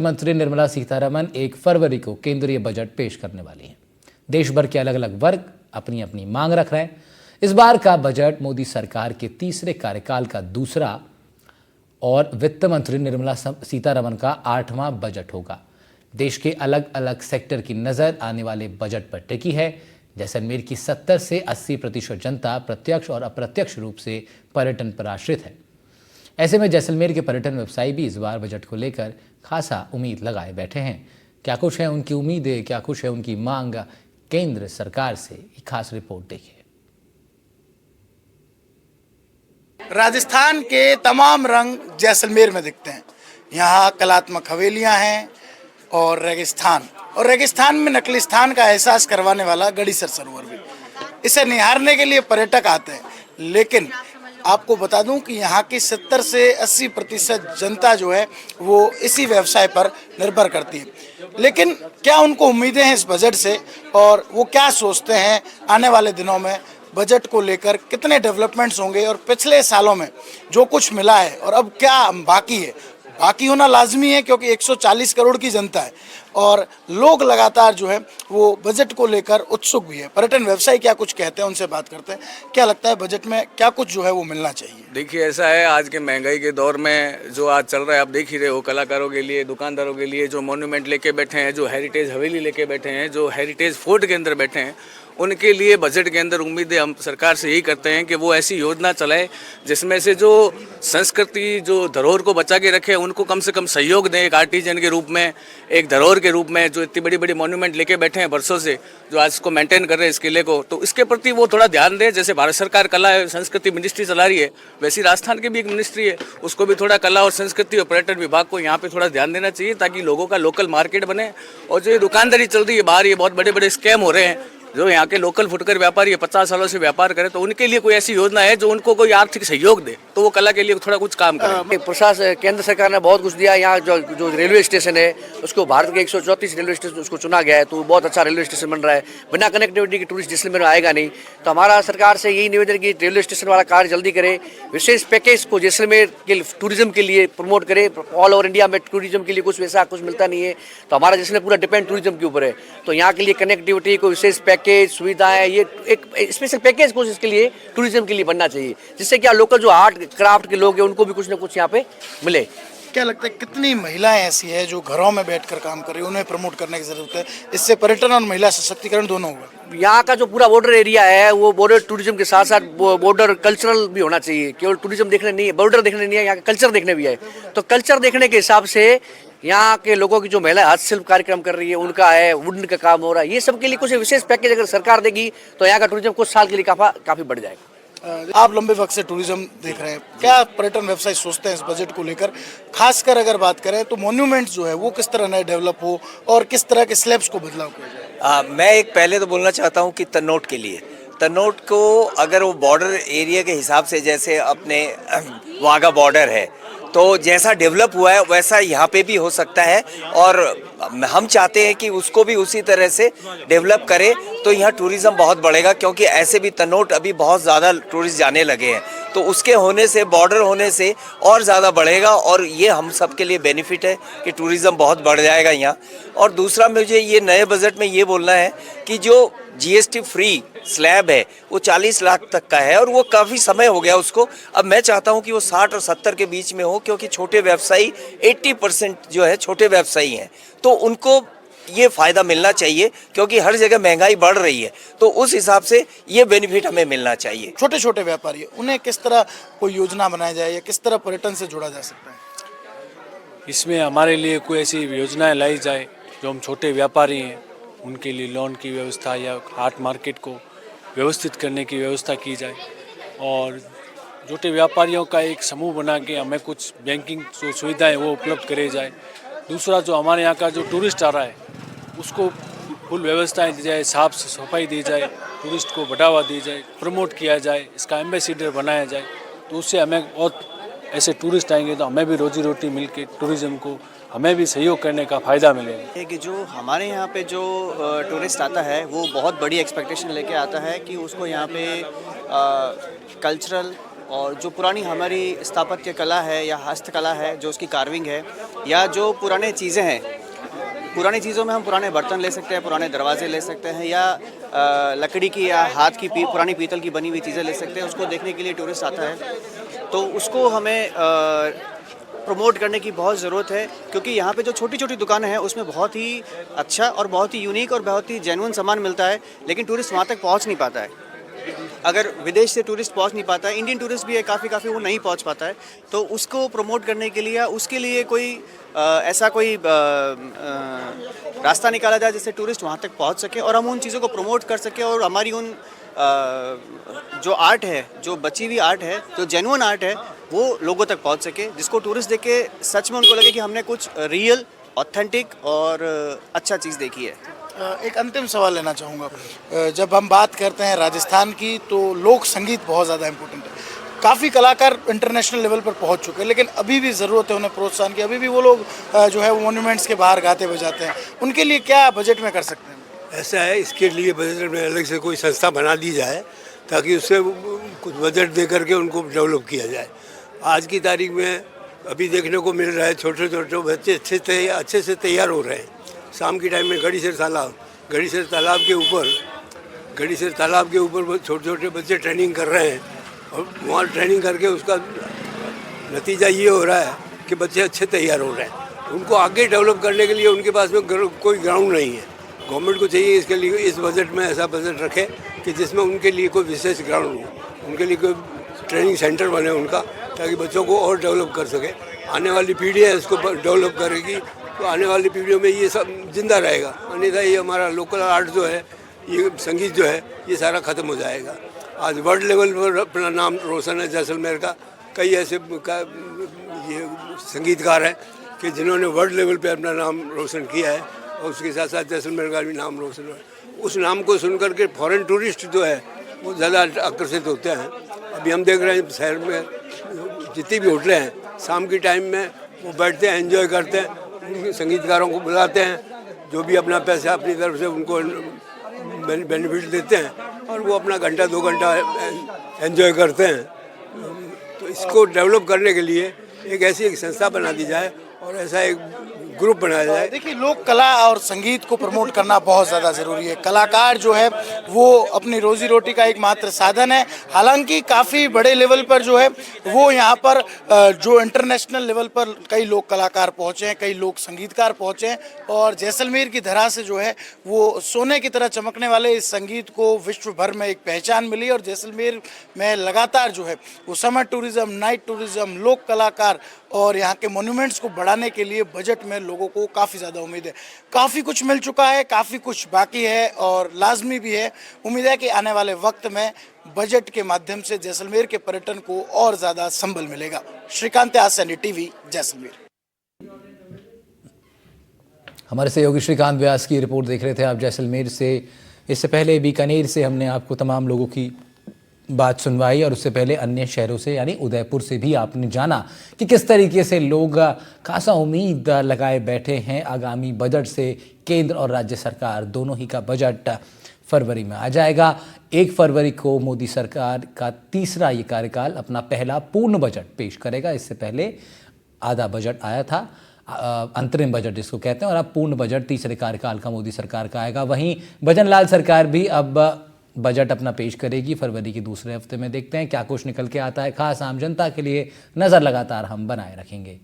मंत्री निर्मला सीतारमण 1 फरवरी को केंद्रीय बजट पेश करने वाली हैं। देश भर के अलग अलग वर्ग अपनी अपनी मांग रख रहे हैं। इस बार का बजट मोदी सरकार के तीसरे कार्यकाल का दूसरा और वित्त मंत्री निर्मला सीतारमण का 8वां बजट होगा। देश के अलग अलग सेक्टर की नजर आने वाले बजट पर टिकी है। जैसलमेर की 70 से 80% जनता प्रत्यक्ष और अप्रत्यक्ष रूप से पर्यटन पर आश्रित है। ऐसे में जैसलमेर के पर्यटन व्यवसायी भी इस बार बजट को लेकर खासा उम्मीद लगाए बैठे हैं। क्या कुछ है उनकी उम्मीदें, क्या कुछ है उनकी मांग केंद्र सरकार से, एक खास रिपोर्ट देखिए। राजस्थान के तमाम रंग जैसलमेर में दिखते हैं। यहाँ कलात्मक हवेलियाँ हैं और रेगिस्तान में नकलिस्तान का एहसास करवाने वाला गढ़ीसर सरोवर भी। इसे निहारने के लिए पर्यटक आते हैं, लेकिन आपको बता दूं कि यहाँ की 70 से 80% जनता जो है वो इसी व्यवसाय पर निर्भर करती है। लेकिन क्या उनको उम्मीदें हैं इस बजट से और वो क्या सोचते हैं आने वाले दिनों में बजट को लेकर, कितने डेवलपमेंट्स होंगे और पिछले सालों में जो कुछ मिला है और अब क्या बाकी है। बाकी होना लाजमी है क्योंकि 140 करोड़ की जनता है और लोग लगातार जो है वो बजट को लेकर उत्सुक भी है। पर्यटन व्यवसायी क्या कुछ कहते हैं, उनसे बात करते हैं। क्या लगता है बजट में क्या कुछ जो है वो मिलना चाहिए? देखिए, ऐसा है, आज के महंगाई के दौर में जो आज चल रहा है, आप देख ही रहे हो, कलाकारों के लिए, दुकानदारों के लिए जो मॉन्यूमेंट लेके बैठे हैं, जो हेरिटेज हवेली लेके बैठे हैं, जो हेरिटेज फोर्ट के अंदर बैठे हैं, उनके लिए बजट के अंदर उम्मीदें हम सरकार से यही करते हैं कि वो ऐसी योजना चलाए जिसमें से जो संस्कृति, जो धरोहर को बचा के रखे, उनको कम से कम सहयोग दें। एक आर्टिजन के रूप में, एक धरोहर के रूप में, जो इतनी बड़ी बड़ी मॉन्यूमेंट लेके बैठे हैं वर्षों से, जो आज इसको मेंटेन कर रहे हैं इस किले को, तो इसके प्रति वो थोड़ा ध्यान दें। जैसे भारत सरकार कला एवं संस्कृति मिनिस्ट्री चला रही है, वैसी राजस्थान की भी एक मिनिस्ट्री है, उसको भी थोड़ा कला और संस्कृति और पर्यटन विभाग को यहाँ पे थोड़ा ध्यान देना चाहिए ताकि लोगों का लोकल मार्केट बने। और जो ये दुकानदारी चल रही है बाहर, ये बहुत बड़े बड़े स्कैम हो रहे हैं, जो यहाँ के लोकल फुटकर व्यापारी 50 सालों से व्यापार करें, तो उनके लिए कोई ऐसी योजना है जो उनको कोई आर्थिक सहयोग दे, तो वो कला के लिए थोड़ा कुछ काम करे। प्रशासन, केंद्र सरकार ने बहुत कुछ दिया। यहाँ जो रेलवे स्टेशन है उसको भारत के 134 रेलवे स्टेशन उसको चुना गया है, तो बहुत अच्छा रेलवे स्टेशन बन रहा है। बिना कनेक्टिविटी के टूरिस्ट जैसलमेर में आएगा नहीं। तो हमारा सरकार से यही निवेदन कि रेलवे स्टेशन वाला कार्य जल्दी करे, विशेष पैकेज को जैसलमेर के टूरिज्म के लिए प्रमोट करे। ऑल ओवर इंडिया में टूरिज्म के लिए कुछ वैसा कुछ मिलता नहीं है, तो हमारा जैसलमेर पूरा डिपेंड टूरिज्म के ऊपर है। तो यहाँ के लिए कनेक्टिविटी को विशेष पैकेज सुविधाएं, ये एक स्पेशल पैकेज कुछ इसके लिए टूरिज्म के लिए बनना चाहिए, जिससे क्या लोकल जो आर्ट क्राफ्ट के लोग हैं उनको भी कुछ ना कुछ यहाँ पे मिले। क्या लगता है कितनी महिलाएं ऐसी है जो घरों में बैठकर काम कर रही है, उन्हें प्रमोट करने की जरूरत है? इससे पर्यटन और महिला सशक्तिकरण दोनों होगा। यहाँ का जो पूरा बॉर्डर एरिया है वो बॉर्डर टूरिज्म के साथ साथ बॉर्डर कल्चरल भी होना चाहिए। केवल टूरिज्म देखने नहीं है, बॉर्डर देखने नहीं है, यहाँ का कल्चर देखने भी है। तो कल्चर देखने के हिसाब से यहाँ के लोगों की जो महिला हस्तशिल्प कार्यक्रम कर रही है उनका है, वुडन का काम हो रहा है, ये सब के लिए कुछ विशेष पैकेज अगर सरकार देगी तो यहाँ का टूरिज्म कुछ साल के लिए काफी बढ़ जाएगा। आप लंबे वक्त से टूरिज्म देख रहे हैं, क्या पर्यटन व्यवसाय सोचते हैं इस बजट को लेकर? खासकर अगर बात करें तो मॉन्यूमेंट्स जो है वो किस तरह नए डेवलप हो और किस तरह के स्लैब्स को बदलाव किया जाए? मैं एक पहले तो बोलना चाहता हूँ कि तन्नोट के लिए, तन्नोट को अगर वो बॉर्डर एरिया के हिसाब से, जैसे अपने वाघा बॉर्डर है, तो जैसा डेवलप हुआ है वैसा यहाँ पे भी हो सकता है और हम चाहते हैं कि उसको भी उसी तरह से डेवलप करें तो यहाँ टूरिज़्म बहुत बढ़ेगा। क्योंकि ऐसे भी तन्नोट अभी बहुत ज़्यादा टूरिस्ट जाने लगे हैं, तो उसके होने से, बॉर्डर होने से और ज़्यादा बढ़ेगा और ये हम सब के लिए बेनिफिट है कि टूरिज़्म बहुत बढ़ जाएगा यहाँ। और दूसरा मुझे ये नए बजट में ये बोलना है कि जो जीएसटी फ्री स्लैब है वो 40 लाख तक का है और वो काफ़ी समय हो गया उसको। अब मैं चाहता हूँ कि वो 60 और 70 के बीच में हो, क्योंकि छोटे व्यवसायी 80% जो है छोटे व्यवसायी हैं, तो उनको ये फ़ायदा मिलना चाहिए क्योंकि हर जगह महंगाई बढ़ रही है, तो उस हिसाब से ये बेनिफिट हमें मिलना चाहिए। छोटे छोटे व्यापारी, उन्हें किस तरह कोई योजना बनाई जाए या किस तरह पर्यटन से जोड़ा जा सकता है? इसमें हमारे लिए कोई ऐसी योजनाएं लाई जाए जो हम छोटे व्यापारी हैं उनके लिए लोन की व्यवस्था या हाट मार्केट को व्यवस्थित करने की व्यवस्था की जाए और छोटे व्यापारियों का एक समूह बना के हमें कुछ बैंकिंग जो सुविधाएं वो उपलब्ध करे जाए। दूसरा, जो हमारे यहाँ का जो टूरिस्ट आ रहा है उसको फुल व्यवस्थाएं दी जाए, साफ सफाई दी जाए, टूरिस्ट को बढ़ावा दी जाए, प्रमोट किया जाए, इसका एम्बेसडर बनाया जाए, तो उससे हमें बहुत ऐसे टूरिस्ट आएंगे तो हमें भी रोजी रोटी मिल के टूरिज़्म को हमें भी सहयोग करने का फ़ायदा मिलेगा। कि जो हमारे यहाँ पे जो टूरिस्ट आता है वो बहुत बड़ी एक्सपेक्टेशन लेके आता है कि उसको यहाँ पे कल्चरल और जो पुरानी हमारी स्थापत्य कला है या हस्तकला है, जो उसकी कार्विंग है, या जो पुराने चीज़ें हैं, पुरानी चीज़ों में हम पुराने बर्तन ले सकते हैं, पुराने दरवाजे ले सकते हैं, या लकड़ी की या हाथ की पुरानी पीतल की बनी हुई चीज़ें ले सकते हैं। उसको देखने के लिए टूरिस्ट आता है, तो उसको हमें प्रमोट करने की बहुत ज़रूरत है, क्योंकि यहाँ पे जो छोटी छोटी दुकानें हैं उसमें बहुत ही अच्छा और बहुत ही यूनिक और बहुत ही जेन्युइन सामान मिलता है, लेकिन टूरिस्ट वहाँ तक पहुँच नहीं पाता है। अगर विदेश से टूरिस्ट पहुँच नहीं पाता है, इंडियन टूरिस्ट भी है काफ़ी वो नहीं पहुँच पाता है, तो उसको प्रमोट करने के लिए, उसके लिए कोई ऐसा कोई रास्ता निकाला जाए जिससे टूरिस्ट वहाँ तक पहुँच सके और हम उन चीज़ों को प्रमोट कर सके, और हमारी उन जो आर्ट है, जो बची हुई आर्ट है, जो जेन्युइन आर्ट है, वो लोगों तक पहुँच सके, जिसको टूरिस्ट देख के सच में उनको लगे कि हमने कुछ रियल, ऑथेंटिक और अच्छा चीज़ देखी है। एक अंतिम सवाल लेना चाहूँगा। जब हम बात करते हैं राजस्थान की, तो लोक संगीत बहुत ज़्यादा इम्पोर्टेंट है। काफ़ी कलाकार इंटरनेशनल लेवल पर पहुंच चुके हैं, लेकिन अभी भी ज़रूरत है उन्हें प्रोत्साहन की। अभी भी वो लोग जो है वो मॉन्यूमेंट्स के बाहर गाते बजाते हैं, उनके लिए क्या बजट में कर सकते हैं? ऐसा है, इसके लिए बजट में अलग से कोई संस्था बना दी जाए, ताकि उससे कुछ बजट दे करके उनको डेवलप किया जाए। आज की तारीख में अभी देखने को मिल रहा है, छोटे छोटे बच्चे अच्छे से तैयार हो रहे हैं। शाम के टाइम में गढ़ीसर तालाब के ऊपर छोटे छोटे बच्चे ट्रेनिंग कर रहे हैं, और वहाँ ट्रेनिंग करके उसका नतीजा ये हो रहा है कि बच्चे अच्छे तैयार हो रहे हैं। उनको आगे डेवलप करने के लिए उनके पास में कोई ग्राउंड नहीं है। गवर्नमेंट को चाहिए इसके लिए इस बजट में ऐसा बजट रखे कि जिसमें उनके लिए कोई विशेष ग्राउंड हो, उनके लिए कोई ट्रेनिंग सेंटर बने उनका, ताकि बच्चों को और डेवलप कर सके। आने वाली पीढ़ी है इसको डेवलप करेगी, तो आने वाली पीढ़ियों में ये सब जिंदा रहेगा। अन्यथा ये हमारा लोकल आर्ट जो है, ये संगीत जो है, ये सारा ख़त्म हो जाएगा। आज वर्ल्ड लेवल पर अपना नाम रोशन है जैसलमेर का। कई ऐसे ये संगीतकार हैं कि जिन्होंने वर्ल्ड लेवल पे अपना नाम रोशन किया है, और उसके साथ साथ जैसलमेर का भी नाम रोशन है। उस नाम को सुनकर के फॉरेन टूरिस्ट जो है वो ज़्यादा आकर्षित होते हैं। अभी हम देख रहे हैं शहर में जितनी भी होटलें हैं, शाम के टाइम में वो बैठते हैं, एंजॉय करते हैं, संगीतकारों को बुलाते हैं, जो भी अपना पैसा अपनी तरफ से उनको बेनिफिट देते हैं, और वो अपना घंटा 2 घंटा एंजॉय करते हैं। तो इसको डेवलप करने के लिए एक संस्था बना दी जाए और ऐसा एक ग्रुप बनाया जाए। देखिए, लोक कला और संगीत को प्रमोट करना बहुत ज़्यादा ज़रूरी है। कलाकार जो है वो अपनी रोजी रोटी का एकमात्र साधन है। हालांकि काफ़ी बड़े लेवल पर जो है वो यहाँ पर जो इंटरनेशनल लेवल पर कई लोक कलाकार पहुँचे हैं, कई लोक संगीतकार पहुँचे हैं, और जैसलमेर की धरा से जो है वो सोने की तरह चमकने वाले इस संगीत को विश्व भर में एक पहचान मिली। और जैसलमेर में लगातार जो है वो समर टूरिज़्म, नाइट टूरिज़्म, लोक कलाकार और यहाँ के मॉन्यूमेंट्स को बढ़ाने के लिए बजट में लोगों को काफ़ी ज़्यादा उम्मीद है। काफ़ी कुछ मिल चुका है, काफ़ी कुछ बाकी है और लाजमी भी है। उम्मीद है कि आने वाले वक्त में बजट के माध्यम से जैसलमेर के पर्यटन को और ज़्यादा संबल मिलेगा। श्रीकांत सैनी टीवी, जैसलमेर। हमारे सहयोगी श्रीकांत व्यास की रिपोर्ट देख रहे थे आप जैसलमेर से। इससे पहले बीकानेर से हमने आपको तमाम लोगों की बात सुनवाई, और उससे पहले अन्य शहरों से यानी उदयपुर से भी आपने जाना कि किस तरीके से लोग खासा उम्मीद लगाए बैठे हैं आगामी बजट से। केंद्र और राज्य सरकार दोनों ही का बजट फरवरी में आ जाएगा। 1 फरवरी को मोदी सरकार का तीसरा ये कार्यकाल अपना पहला पूर्ण बजट पेश करेगा। इससे पहले आधा बजट आया था, अंतरिम बजट जिसको कहते हैं, और अब पूर्ण बजट तीसरे कार्यकाल का मोदी सरकार का आएगा। वहीं भजन लाल सरकार भी अब बजट अपना पेश करेगी फरवरी के दूसरे हफ्ते में। देखते हैं क्या कुछ निकल के आता है। खास आम जनता के लिए नज़र लगातार हम बनाए रखेंगे।